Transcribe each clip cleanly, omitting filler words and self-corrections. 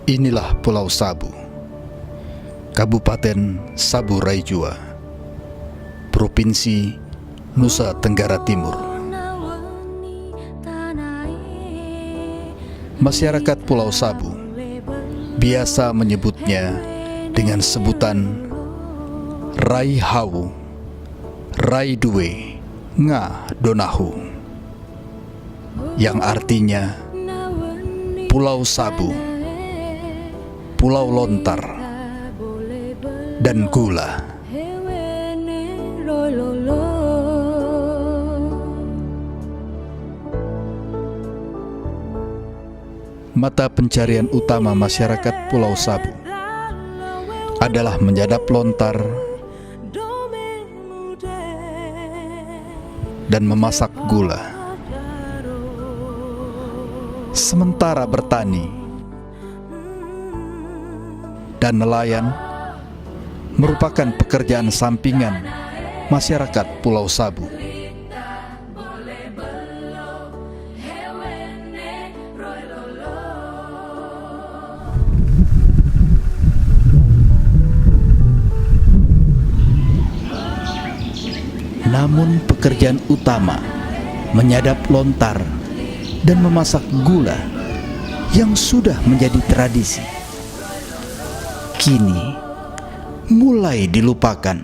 Inilah Pulau Sabu, Kabupaten Sabu Raijua, Provinsi Nusa Tenggara Timur. Masyarakat Pulau Sabu biasa menyebutnya dengan sebutan Rai Hau, Rai Due, Nga Donahu, yang artinya Pulau Sabu, Pulau Lontar, dan Gula. Mata pencarian utama masyarakat Pulau Sabu adalah menyadap lontar dan memasak gula. Sementara bertani dan nelayan merupakan pekerjaan sampingan masyarakat Pulau Sabu. Namun pekerjaan utama menyadap lontar dan memasak gula yang sudah menjadi tradisi, kini mulai dilupakan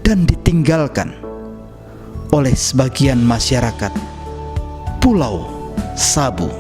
dan ditinggalkan oleh sebagian masyarakat Pulau Sabu.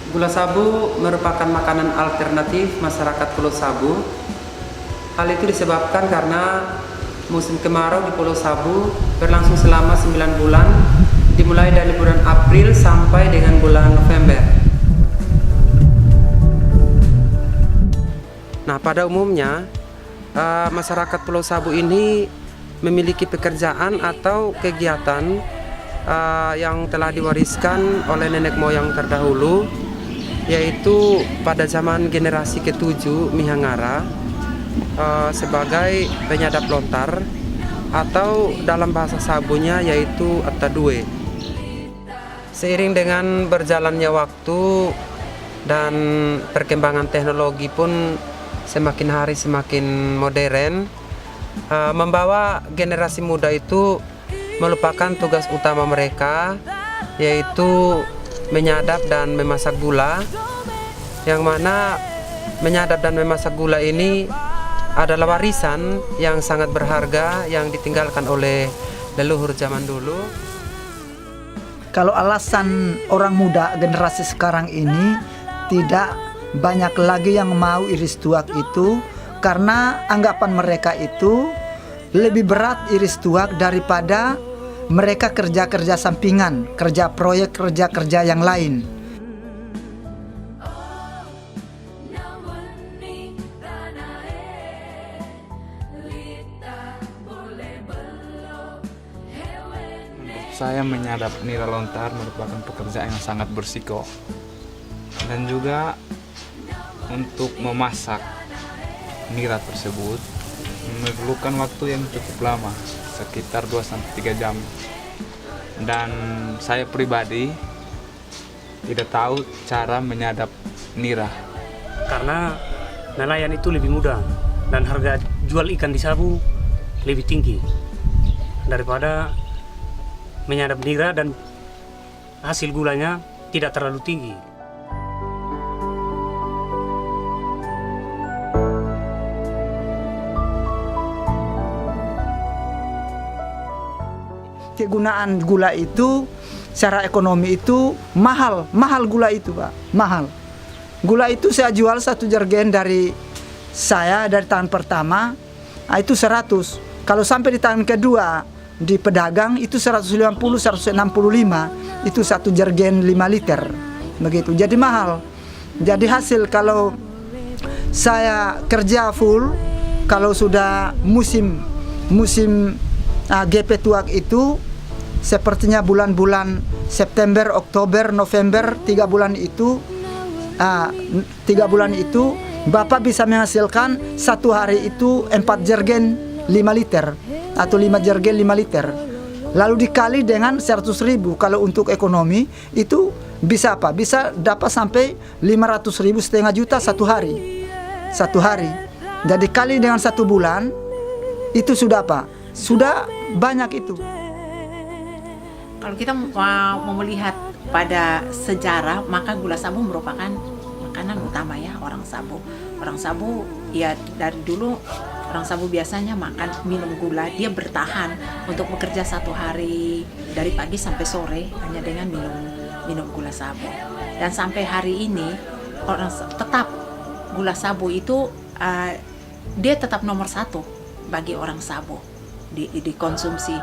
Gula sabu merupakan makanan alternatif masyarakat Pulau Sabu. Hal itu disebabkan karena musim kemarau di Pulau Sabu berlangsung selama 9 bulan, dimulai dari bulan April sampai dengan bulan November. Nah, pada umumnya masyarakat Pulau Sabu ini memiliki pekerjaan atau kegiatan yang telah diwariskan oleh nenek moyang terdahulu, yaitu pada zaman generasi ke-7 Mihangara sebagai penyadap lontar, atau dalam bahasa Sabunya yaitu Attadue. Seiring dengan berjalannya waktu dan perkembangan teknologi pun semakin hari semakin modern, membawa generasi muda itu melupakan tugas utama mereka, yaitu menyadap dan memasak gula, yang mana menyadap dan memasak gula ini adalah warisan yang sangat berharga yang ditinggalkan oleh leluhur zaman dulu. Kalau alasan orang muda generasi sekarang ini tidak banyak lagi yang mau iris tuak itu, karena anggapan mereka itu lebih berat iris tuak daripada mereka kerja-kerja sampingan, kerja proyek, kerja-kerja yang lain. Saya menyadap nira lontar merupakan pekerjaan yang sangat bersiko, dan juga untuk memasak nira tersebut memerlukan waktu yang cukup lama, sekitar 2-3 jam. Dan saya pribadi tidak tahu cara menyadap nira, karena nelayan itu lebih mudah dan harga jual ikan di Sabu lebih tinggi daripada menyadap nira, dan hasil gulanya tidak terlalu tinggi. Kegunaan gula itu secara ekonomi itu mahal gula itu, Pak, mahal. Gula itu saya jual 1 jergen dari tahun pertama itu 100. Kalau sampai di tahun kedua di pedagang itu 150, 165, itu 1 jergen 5 liter begitu. Jadi mahal. Jadi hasil kalau saya kerja full, kalau sudah musim GP tuak itu sepertinya bulan-bulan September, Oktober, November, 3 bulan itu Bapak bisa menghasilkan 1 hari itu 4 jergen 5 liter atau 5 jergen 5 liter. lalu dikali dengan 100.000. Kalau untuk ekonomi itu bisa apa? Bisa dapat sampai 500.000, setengah juta satu hari. Satu hari. Jadi kali dengan 1 bulan itu sudah apa? Sudah banyak itu. Kalau kita mau melihat pada sejarah, maka gula sabu merupakan makanan utama ya orang Sabu. Orang Sabu ya dari dulu orang Sabu biasanya minum gula. Dia bertahan untuk bekerja 1 hari dari pagi sampai sore hanya dengan minum gula sabu. Dan sampai hari ini orang tetap gula sabu itu dia tetap nomor 1 bagi orang Sabu dikonsumsi.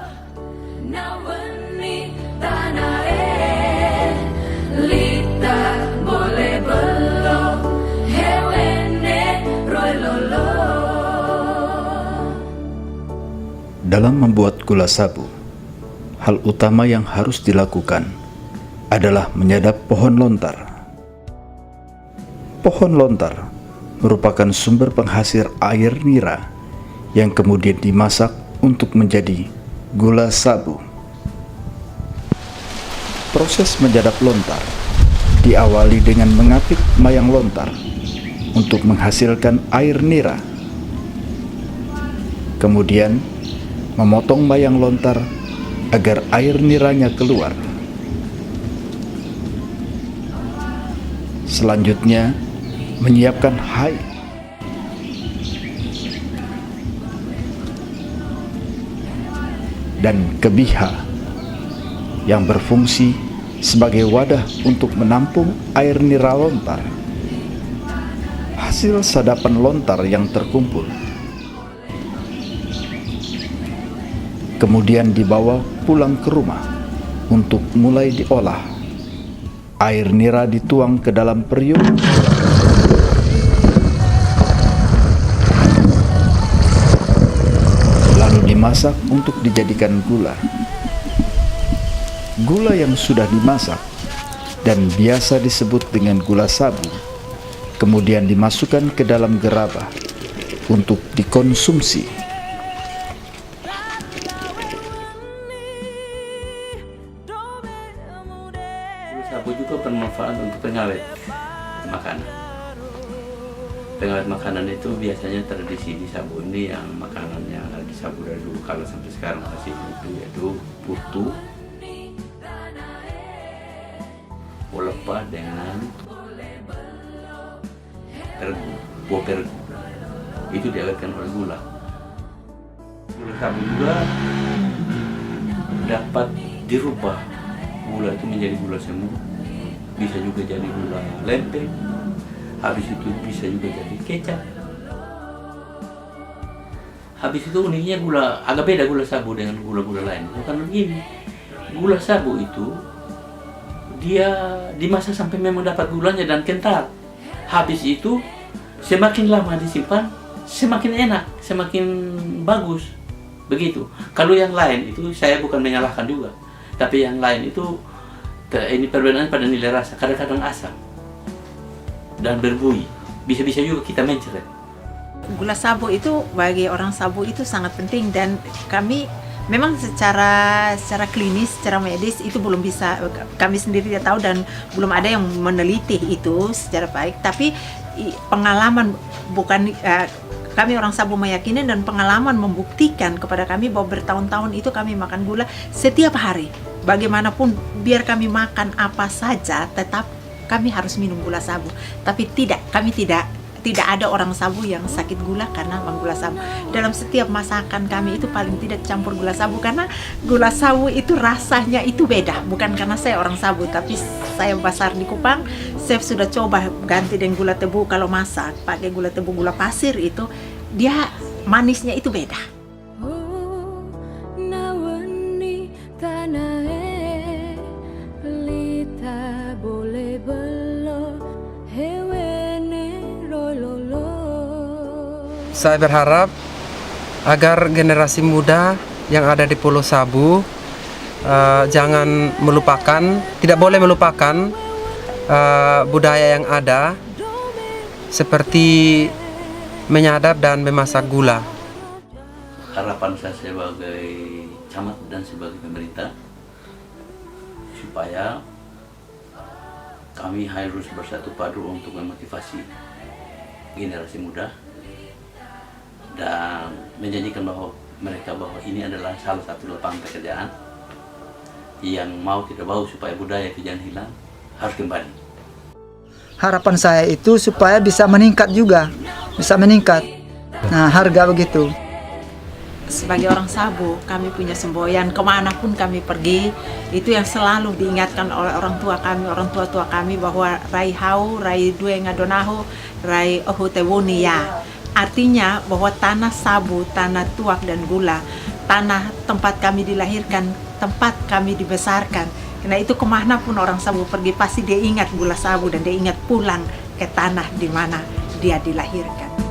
Dalam membuat gula sabu, hal utama yang harus dilakukan adalah menyadap pohon lontar. Pohon lontar merupakan sumber penghasil air nira yang kemudian dimasak untuk menjadi gula sabu. Proses menyadap lontar diawali dengan mengapit mayang lontar untuk menghasilkan air nira. Kemudian memotong mayang lontar agar air niranya keluar. Selanjutnya menyiapkan hai dan kebiha yang berfungsi sebagai wadah untuk menampung air nira lontar. Hasil sadapan lontar yang terkumpul kemudian dibawa pulang ke rumah untuk mulai diolah. Air nira dituang ke dalam periuk, lalu dimasak untuk dijadikan gula. Gula yang sudah dimasak dan biasa disebut dengan gula sabu kemudian dimasukkan ke dalam gerabah untuk dikonsumsi. Sabu juga bermanfaat untuk pengawet makanan. Pengawet makanan itu biasanya tradisi di Sabu ini yang makanan yang ada di Sabu dari dulu kalau sampai sekarang masih utuh, yaitu putu, bolepa dengan tergu, buah pergu. Itu diawetkan oleh gula. Gula sabu juga dapat dirubah. Gula itu menjadi gula semu, bisa juga jadi gula lempeng, habis itu bisa juga jadi kecap. Habis itu uniknya gula, agak beda gula sabu dengan gula-gula lain. Bukan begini, gula sabu itu dia dimasak sampai memang dapat gulanya dan kental. Habis itu semakin lama disimpan, semakin enak, semakin bagus. Begitu. Kalau yang lain itu saya bukan menyalahkan juga, tapi yang lain itu ini perbedaan pada nilai rasa, kadang-kadang asam dan berbuih. Bisa-bisa juga kita mencret. Gula sabu itu bagi orang Sabu itu sangat penting, dan kami memang secara klinis, secara medis itu belum bisa, kami sendiri tidak tahu dan belum ada yang meneliti itu secara baik. Tapi pengalaman bukan kami orang Sabu meyakini dan pengalaman membuktikan kepada kami bahwa bertahun-tahun itu kami makan gula setiap hari. Bagaimanapun biar kami makan apa saja, tetap kami harus minum gula sabu. Tapi kami tidak ada orang Sabu yang sakit gula karena menggula sabu. Dalam setiap masakan kami itu paling tidak campur gula sabu, karena gula sabu itu rasanya itu beda. Bukan karena saya orang Sabu, tapi saya besar di Kupang, saya sudah coba ganti dengan gula tebu. Kalau masak pakai gula tebu, gula pasir itu dia manisnya itu beda. Saya berharap agar generasi muda yang ada di Pulau Sabu tidak boleh melupakan budaya yang ada, seperti menyadap dan memasak gula. Harapan saya sebagai camat dan sebagai pemerintah, supaya kami harus bersatu padu untuk memotivasi generasi muda dan menjanjikan bahwa ini adalah salah satu lapangan pekerjaan yang mau kita bawa supaya budaya itu jangan hilang, harus kembali. Harapan saya itu supaya bisa meningkat juga, bisa meningkat. Nah, harga begitu. Sebagai orang Sabo, kami punya semboyan kemanapun kami pergi, itu yang selalu diingatkan oleh orang tua kami bahwa rai hau, rai due ngadonaho, rai ohutewuni ya. Artinya bahwa tanah Sabo, tanah tuak dan gula, tanah tempat kami dilahirkan, tempat kami dibesarkan. Karena itu kemanapun orang Sabo pergi pasti dia ingat gula Sabo dan dia ingat pulang ke tanah di mana dia dilahirkan.